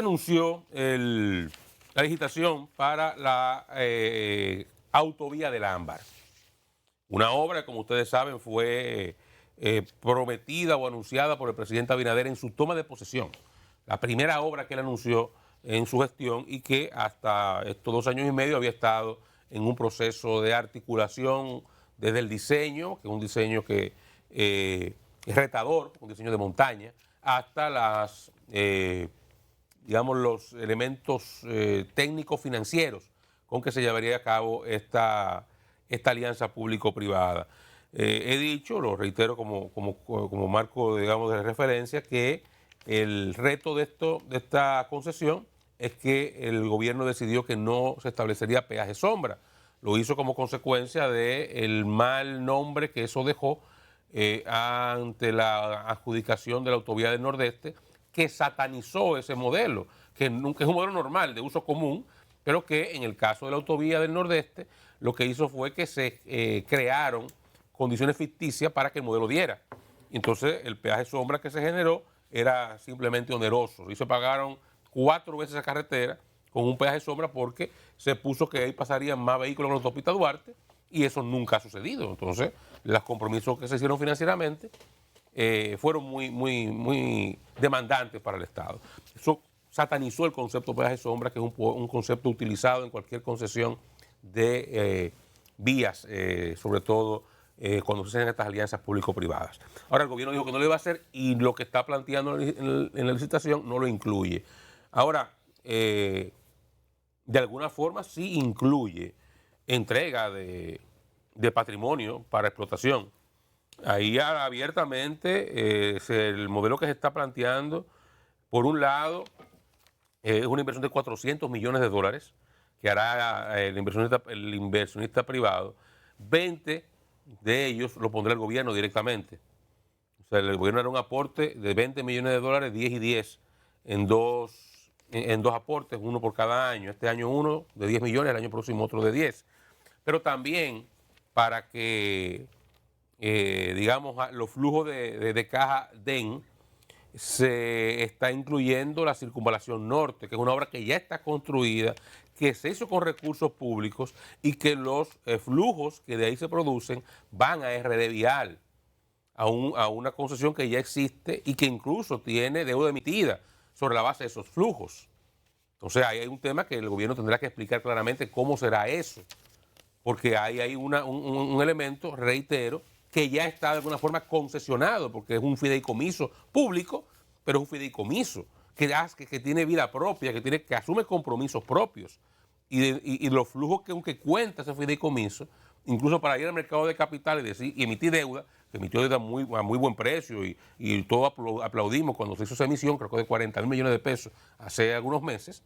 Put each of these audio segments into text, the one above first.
anunció la licitación para la autovía del Ámbar. Una obra, como ustedes saben, fue prometida o anunciada por el presidente Abinader en su toma de posesión. La primera obra que él anunció en su gestión y que hasta estos 2 años y medio había estado en un proceso de articulación desde el diseño, que es un diseño que es retador, un diseño de montaña, hasta las, digamos, los elementos técnicos financieros con que se llevaría a cabo esta alianza público-privada. He dicho, lo reitero como marco, digamos, de referencia, que el reto de esta concesión es que el gobierno decidió que no se establecería peaje sombra. Lo hizo como consecuencia del mal nombre que eso dejó ante la adjudicación de la autovía del Nordeste, que satanizó ese modelo, que es un modelo normal, de uso común, pero que en el caso de la autovía del Nordeste lo que hizo fue que se crearon condiciones ficticias para que el modelo diera. Entonces el peaje sombra que se generó era simplemente oneroso y se pagaron 4 veces esa carretera con un peaje sombra porque se puso que ahí pasarían más vehículos en la autopista Duarte y eso nunca ha sucedido. Entonces los compromisos que se hicieron financieramente fueron muy demandantes para el Estado. Eso satanizó el concepto de peaje sombra, que es un concepto utilizado en cualquier concesión de vías, sobre todo cuando se hacen estas alianzas público-privadas. Ahora el gobierno dijo que no lo iba a hacer y lo que está planteando en la licitación no lo incluye. Ahora, de alguna forma sí incluye entrega de patrimonio para explotación. Ahí abiertamente el modelo que se está planteando, por un lado, es una inversión de $400 millones que hará el inversionista privado. 20 de ellos lo pondrá el gobierno directamente. O sea, el gobierno hará un aporte de $20 millones, 10 y 10, en dos aportes, uno por cada año. Este año uno de 10 millones, el año próximo otro de 10. Pero también para que, digamos, los flujos de caja den, se está incluyendo la Circunvalación Norte, que es una obra que ya está construida, que se hizo con recursos públicos y que los flujos que de ahí se producen van a RD Vial, a una concesión que ya existe y que incluso tiene deuda emitida sobre la base de esos flujos. Entonces ahí hay un tema que el gobierno tendrá que explicar claramente cómo será eso, porque hay un elemento, reitero, que ya está de alguna forma concesionado, porque es un fideicomiso público, pero es un fideicomiso que tiene vida propia, que asume compromisos propios. Y los flujos que cuenta ese fideicomiso, incluso para ir al mercado de capitales y emitir deuda, que emitió deuda a muy buen precio, y todos aplaudimos cuando se hizo esa emisión, creo que de $40 mil millones hace algunos meses,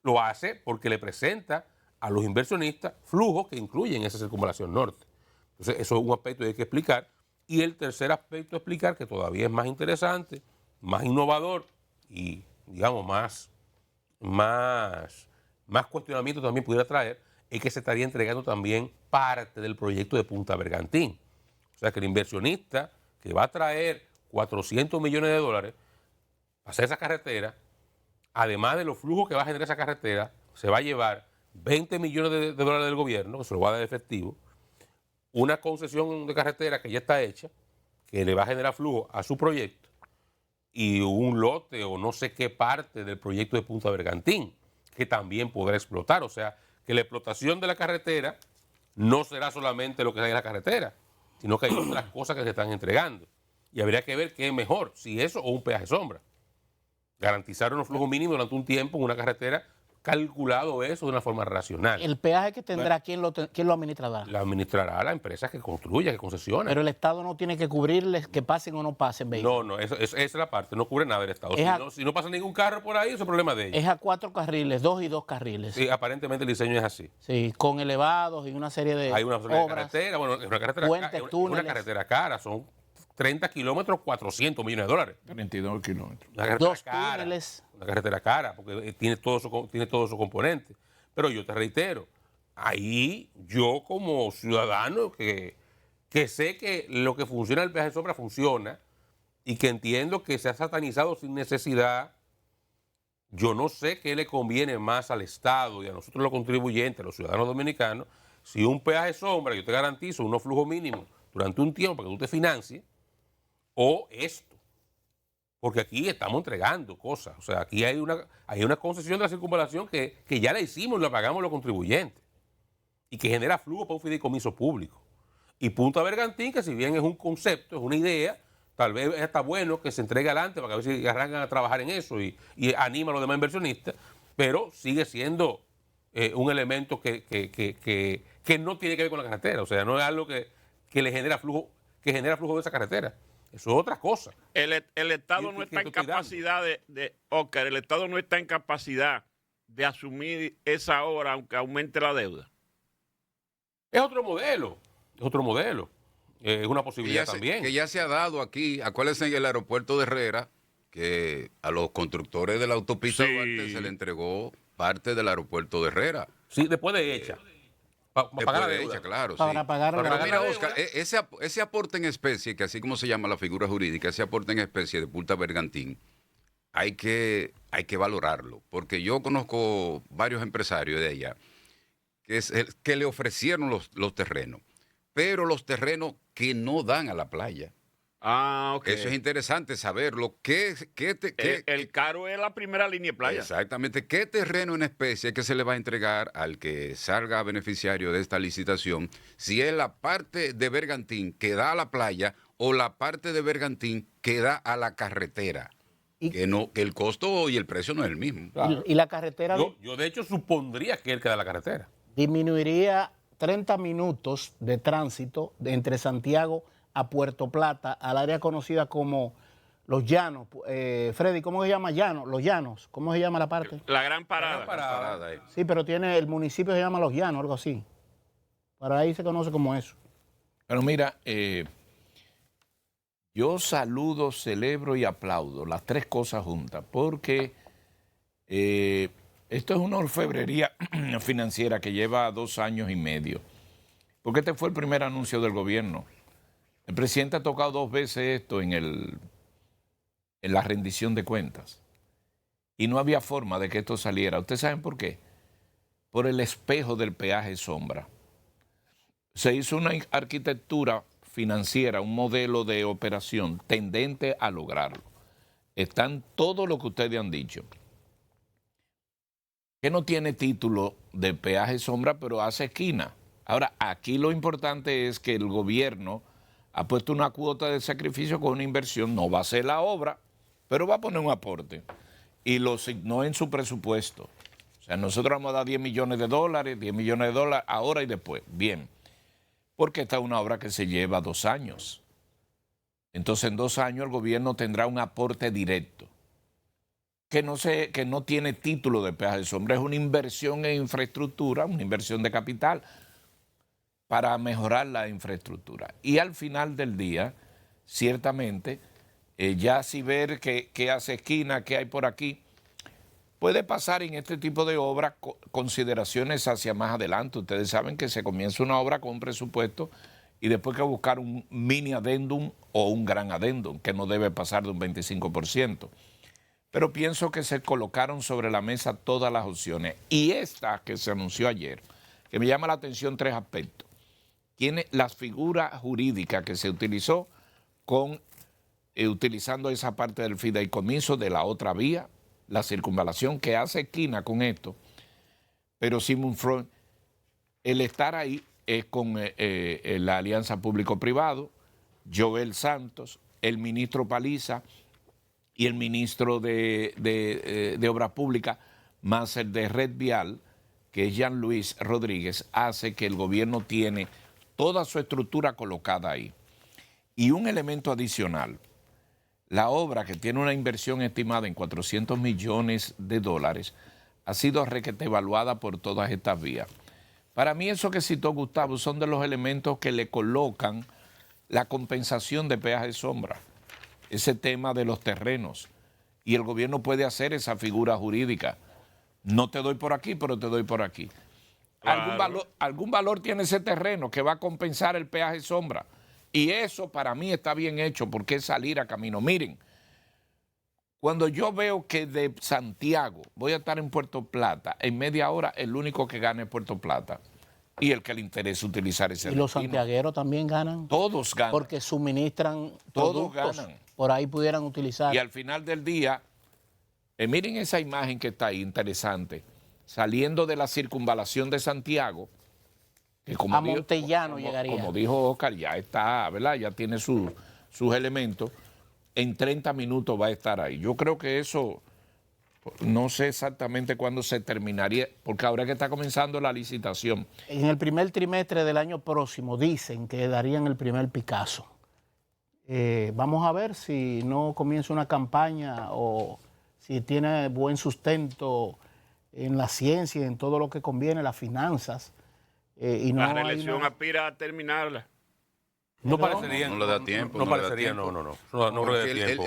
lo hace porque le presenta a los inversionistas flujos que incluyen esa Circunvalación Norte. Entonces, eso es un aspecto que hay que explicar. Y el tercer aspecto a explicar, que todavía es más interesante, más innovador y, digamos, más cuestionamiento también pudiera traer, es que se estaría entregando también parte del proyecto de Punta Bergantín. O sea, que el inversionista que va a traer $400 millones para hacer esa carretera, además de los flujos que va a generar esa carretera, se va a llevar $20 millones de dólares del gobierno, que se lo va a dar de efectivo, una concesión de carretera que ya está hecha, que le va a generar flujo a su proyecto, y un lote o no sé qué parte del proyecto de Punta Bergantín, que también podrá explotar. O sea, que la explotación de la carretera no será solamente lo que hay en la carretera, sino que hay otras cosas que se están entregando. Y habría que ver qué es mejor, si eso o un peaje sombra. Garantizar unos flujos mínimos durante un tiempo en una carretera, calculado eso de una forma racional. El peaje que tendrá, ¿quién lo administrará? La administrará la empresa que construya, que concesiona. Pero el Estado no tiene que cubrirles que pasen o no pasen vehículos. No, esa es la parte, no cubre nada del Estado. Si no pasa ningún carro por ahí, eso es problema de ellos. Es a 4 carriles, 2 y 2 carriles. Sí, aparentemente el diseño es así. Sí, con elevados y una serie de Hay una obras, carretera, bueno, es una carretera, puentes, túneles. una carretera cara, son 30 kilómetros, $400 millones. 32 kilómetros. Una carretera 2 cara, túneles. una carretera cara, porque tiene todo su componente. Pero yo te reitero, ahí yo como ciudadano que sé que lo que funciona el peaje sombra funciona y que entiendo que se ha satanizado sin necesidad, Yo no sé qué le conviene más al Estado y a nosotros los contribuyentes, a los ciudadanos dominicanos, si un peaje sombra, yo te garantizo unos flujos mínimos durante un tiempo para que tú te financies, o esto. Porque aquí estamos entregando cosas. O sea, aquí hay una concesión de la circunvalación que ya la hicimos y la pagamos los contribuyentes. Y que genera flujo para un fideicomiso público. Y Punta Bergantín, que si bien es un concepto, es una idea, tal vez está bueno que se entregue adelante para que a ver si arrancan a trabajar en eso y anima a los demás inversionistas, pero sigue siendo un elemento que no tiene que ver con la carretera. O sea, no es algo que le genera flujo, de esa carretera. Eso es otra cosa. El Estado no está en capacidad Oscar, el Estado no está en capacidad de asumir esa obra aunque aumente la deuda. Es otro modelo, es una posibilidad también. Que ya se ha dado aquí, acuérdense en el aeropuerto de Herrera, que a los constructores de la autopista Duarte se le entregó parte del aeropuerto de Herrera. Sí, después de hecha. Para pagar la deuda. Claro, para sí. pagar la Pero deuda. mira, Oscar, ese aporte en especie, que así como se llama la figura jurídica, ese aporte en especie de Punta Bergantín, hay que valorarlo, porque yo conozco varios empresarios de allá que le ofrecieron los terrenos, pero los terrenos que no dan a la playa. Ah, ok. Eso es interesante saberlo. El caro es la primera línea de playa. Exactamente. ¿Qué terreno en especie que se le va a entregar al que salga beneficiario de esta licitación? Si es la parte de Bergantín que da a la playa o la parte de Bergantín que da a la carretera. Que el costo y el precio no es el mismo. Claro. Y la carretera... Yo de hecho supondría que él queda la carretera. Disminuiría 30 minutos de tránsito entre Santiago a Puerto Plata, al área conocida como Los Llanos. Freddy, ¿cómo se llama Llanos? Los Llanos, ¿cómo se llama la parte? La Gran Parada. La parada. Sí, pero el municipio se llama Los Llanos, algo así. Para ahí se conoce como eso. Pero mira, yo saludo, celebro y aplaudo las tres cosas juntas, porque esto es una orfebrería financiera que lleva 2 años y medio, porque este fue el primer anuncio del gobierno. El presidente ha tocado 2 veces esto en la rendición de cuentas y no había forma de que esto saliera. ¿Ustedes saben por qué? Por el espejo del peaje sombra. Se hizo una arquitectura financiera, un modelo de operación tendente a lograrlo. Están todo lo que ustedes han dicho. Que no tiene título de peaje sombra, pero hace esquina. Ahora, aquí lo importante es que el gobierno ha puesto una cuota de sacrificio con una inversión, no va a hacer la obra, pero va a poner un aporte. Y lo asignó en su presupuesto. O sea, nosotros vamos a dar $10 millones, 10 millones de dólares, ahora y después. Bien. Porque esta es una obra que se lleva 2 años. Entonces, en 2 años el gobierno tendrá un aporte directo. Que no tiene título de peaje de sombra, es una inversión en infraestructura, una inversión de capital para mejorar la infraestructura. Y al final del día, ciertamente, ya si ver qué hace esquina, qué hay por aquí, puede pasar en este tipo de obras consideraciones hacia más adelante. Ustedes saben que se comienza una obra con un presupuesto y después hay que buscar un mini adendum o un gran adendum, que no debe pasar de un 25%. Pero pienso que se colocaron sobre la mesa todas las opciones. Y esta que se anunció ayer, que me llama la atención 3 aspectos. Tiene la figura jurídica que se utilizó utilizando esa parte del fideicomiso de la otra vía, la circunvalación que hace esquina con esto. Pero Simon Freud, el estar ahí es con la alianza público-privado, Joel Santos, el ministro Paliza y el ministro de Obras Públicas, más el de Red Vial, que es Jean Luis Rodríguez, hace que el gobierno tiene toda su estructura colocada ahí. Y un elemento adicional, la obra, que tiene una inversión estimada en $400 millones, ha sido requete evaluada por todas estas vías. Para mí, eso que citó Gustavo son de los elementos que le colocan la compensación de peaje de sombra, ese tema de los terrenos. Y el gobierno puede hacer esa figura jurídica. No te doy por aquí, pero te doy por aquí. Claro. Algún valor tiene ese terreno que va a compensar el peaje de sombra. Y eso para mí está bien hecho, porque es salir a camino. Miren, Cuando yo veo que de Santiago voy a estar en Puerto Plata, en media hora el único que gana es Puerto Plata y el que le interesa utilizar ese Y los destino. santiagueros también ganan. Todos ganan. Porque suministran Todos productos. ganan. Por ahí pudieran utilizar. Y al final del día, miren esa imagen que está ahí, interesante, saliendo de la circunvalación de Santiago, que como A Montellano como, llegaría. como dijo Oscar, ya está, ¿verdad? Ya tiene sus elementos. En 30 minutos va a estar ahí. Yo creo que eso, no sé exactamente cuándo se terminaría, porque ahora que está comenzando la licitación. En el primer trimestre del año próximo dicen que darían el primer Picasso. Vamos a ver si no comienza una campaña o si tiene buen sustento en la ciencia y en todo lo que conviene, las finanzas. Y no la reelección una... aspira a terminarla. No parecería. No le da tiempo. No le da parecería, tiempo. no le da tiempo.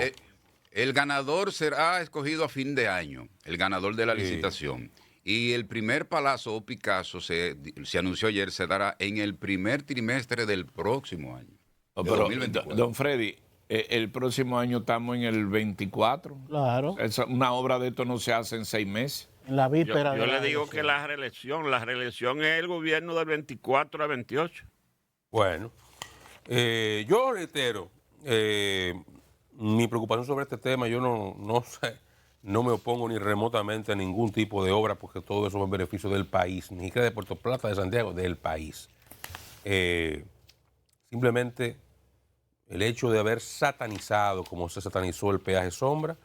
El ganador será escogido a fin de año, el ganador de la licitación. Y el primer Palazzo o Picasso, se anunció ayer, se dará en el primer trimestre del próximo año. Pero, 2024. don Freddy, el próximo año estamos en el 24. Claro, Una obra de esto no se hace en 6 meses. en la víspera Yo de le la digo que elección. la reelección es el gobierno del 24 al 28. Bueno, yo reitero, mi preocupación sobre este tema, yo no sé, no me opongo ni remotamente a ningún tipo de obra porque todo eso es en beneficio del país, ni siquiera de Puerto Plata, de Santiago, del país. Simplemente el hecho de haber satanizado como se satanizó el peaje sombra,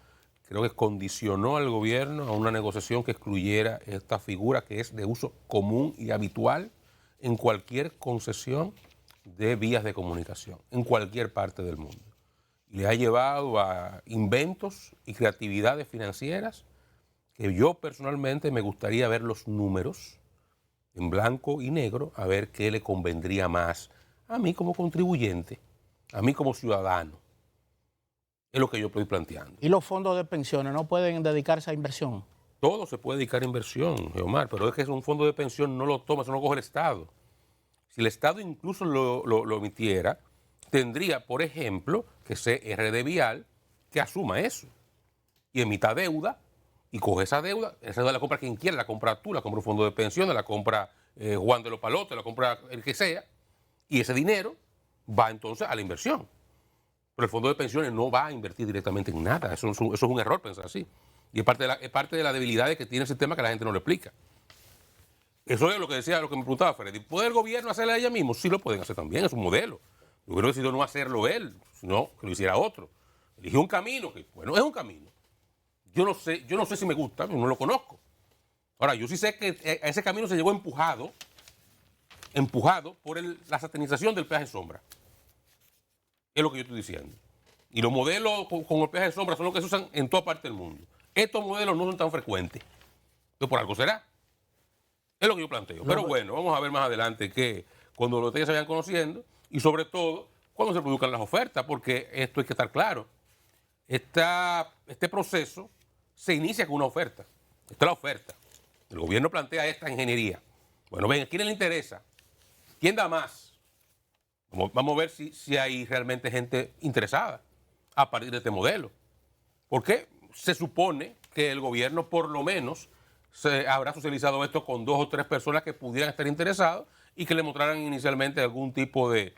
creo que condicionó al gobierno a una negociación que excluyera esta figura que es de uso común y habitual en cualquier concesión de vías de comunicación, en cualquier parte del mundo. Y le ha llevado a inventos y creatividades financieras que yo personalmente me gustaría ver los números en blanco y negro, a ver qué le convendría más a mí como contribuyente, a mí como ciudadano. Es lo que yo estoy planteando. ¿Y los fondos de pensiones no pueden dedicarse a inversión? Todo se puede dedicar a inversión, Geomar, pero es que un fondo de pensión no lo toma, eso no lo coge el Estado. Si el Estado incluso lo emitiera, tendría, por ejemplo, que ser RD Vial que asuma eso y emita deuda y coge esa deuda la compra quien quiera, la compra tú, la compra un fondo de pensiones, la compra Juan de los Palotes, la compra el que sea, y ese dinero va entonces a la inversión. Pero el fondo de pensiones no va a invertir directamente en nada, eso es un error pensar así. Y es parte de la debilidad que tiene el sistema que la gente no lo explica. Eso es lo que decía, lo que me preguntaba Freddy. ¿Puede el gobierno hacerlo a ella mismo? Sí lo pueden hacer también, es un modelo. El gobierno decidió no hacerlo él, sino que lo hiciera otro. Eligió un camino, que bueno, es un camino. Yo no sé si me gusta, no lo conozco. Ahora, yo sí sé que a ese camino se llegó empujado por la satanización del peaje sombra. Es lo que yo estoy diciendo. Y los modelos con el peaje sombra son los que se usan en toda parte del mundo. Estos modelos no son tan frecuentes. Entonces, por algo será. Es lo que yo planteo. Pero bueno, vamos a ver más adelante que cuando los detalles se vayan conociendo y sobre todo cuando se produzcan las ofertas, porque esto hay que estar claro. Este proceso se inicia con una oferta. Esta es la oferta. El gobierno plantea esta ingeniería. Bueno, ven, ¿a quién le interesa? ¿Quién da más? Vamos a ver si hay realmente gente interesada a partir de este modelo. Porque se supone que el gobierno por lo menos se habrá socializado esto con 2 o 3 personas que pudieran estar interesados y que le mostraran inicialmente algún tipo de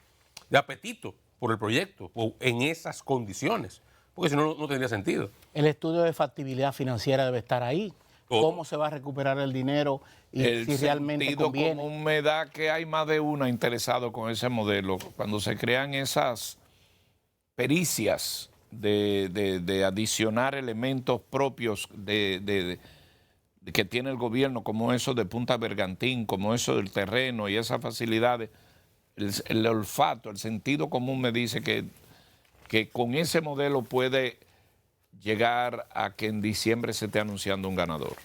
apetito por el proyecto o en esas condiciones, porque si no, no tendría sentido. El estudio de factibilidad financiera debe estar ahí. Todo. ¿Cómo se va a recuperar el dinero y si realmente sentido conviene? común me da que hay más de uno interesado con ese modelo. Cuando se crean esas pericias de adicionar elementos propios que tiene el gobierno, como eso de Punta Bergantín, como eso del terreno y esas facilidades, el olfato, el sentido común me dice que con ese modelo puede llegar a que en diciembre se esté anunciando un ganador.